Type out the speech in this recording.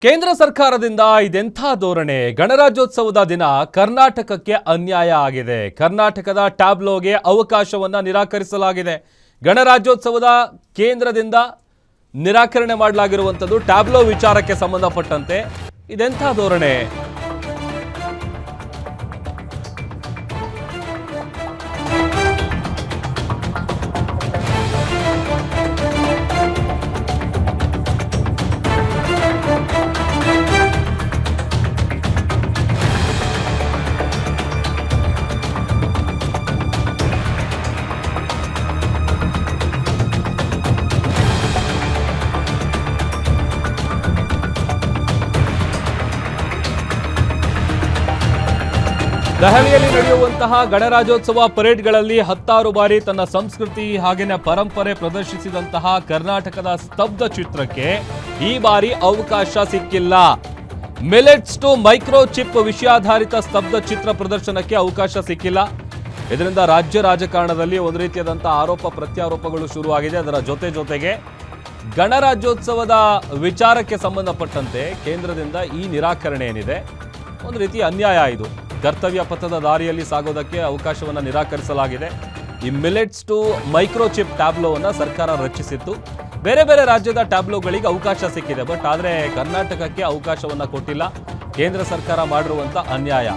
ಕೇಂದ್ರ ಸರ್ಕಾರದಿಂದ ಇದೆಂಥ ಧೋರಣೆ. ಗಣರಾಜ್ಯೋತ್ಸವದ ದಿನ ಕರ್ನಾಟಕಕ್ಕೆ ಅನ್ಯಾಯ ಆಗಿದೆ. ಕರ್ನಾಟಕದ ಟ್ಯಾಬ್ಲೋಗೆ ಅವಕಾಶವನ್ನ ನಿರಾಕರಿಸಲಾಗಿದೆ. ಗಣರಾಜ್ಯೋತ್ಸವದ ಕೇಂದ್ರದಿಂದ ನಿರಾಕರಣೆ ಮಾಡಲಾಗಿರುವಂಥದ್ದು ಟ್ಯಾಬ್ಲೋ ವಿಚಾರಕ್ಕೆ ಸಂಬಂಧಪಟ್ಟಂತೆ ಇದೆಂಥ ಧೋರಣೆ. ದೆಹಲಿಯಲ್ಲಿ ನಡೆಯುವಂತಹ ಗಣರಾಜ್ಯೋತ್ಸವ ಪರೇಡ್ಗಳಲ್ಲಿ ಹತ್ತಾರು ಬಾರಿ ತನ್ನ ಸಂಸ್ಕೃತಿ ಹಾಗೇನೆ ಪರಂಪರೆ ಪ್ರದರ್ಶಿಸಿದಂತಹ ಕರ್ನಾಟಕದ ಸ್ತಬ್ಧ ಚಿತ್ರಕ್ಕೆ ಈ ಬಾರಿ ಅವಕಾಶ ಸಿಕ್ಕಿಲ್ಲ. ಮಿಲೆಟ್ಸ್ ಟು ಮೈಕ್ರೋ ಚಿಪ್ ವಿಷಯಾಧಾರಿತ ಸ್ತಬ್ಧ ಚಿತ್ರ ಪ್ರದರ್ಶನಕ್ಕೆ ಅವಕಾಶ ಸಿಕ್ಕಿಲ್ಲ. ಇದರಿಂದ ರಾಜ್ಯ ರಾಜಕಾರಣದಲ್ಲಿ ಒಂದು ರೀತಿಯಾದಂತಹ ಆರೋಪ ಪ್ರತ್ಯಾರೋಪಗಳು ಶುರುವಾಗಿದೆ. ಅದರ ಜೊತೆಗೆ ಗಣರಾಜ್ಯೋತ್ಸವದ ವಿಚಾರಕ್ಕೆ ಸಂಬಂಧಪಟ್ಟಂತೆ ಕೇಂದ್ರದಿಂದ ಈ ನಿರಾಕರಣೆ ಏನಿದೆ ಒಂದು ರೀತಿ ಅನ್ಯಾಯ. ಇದು ಕರ್ತವ್ಯ ಪಥದ ದಾರಿಯಲ್ಲಿ ಸಾಗೋದಕ್ಕೆ ಅವಕಾಶವನ್ನು ನಿರಾಕರಿಸಲಾಗಿದೆ. ಈ ಮಿಲೆಟ್ಸ್ ಟು ಮೈಕ್ರೋಚಿಪ್ ಟ್ಯಾಬ್ಲೋವನ್ನು ಸರ್ಕಾರ ರಚಿಸಿತ್ತು. ಬೇರೆ ಬೇರೆ ರಾಜ್ಯದ ಟ್ಯಾಬ್ಲೋಗಳಿಗೆ ಅವಕಾಶ ಸಿಕ್ಕಿದೆ. ಆದರೆ ಕರ್ನಾಟಕಕ್ಕೆ ಅವಕಾಶವನ್ನು ಕೊಟ್ಟಿಲ್ಲ. ಕೇಂದ್ರ ಸರ್ಕಾರ ಮಾಡಿರುವಂಥ ಅನ್ಯಾಯ.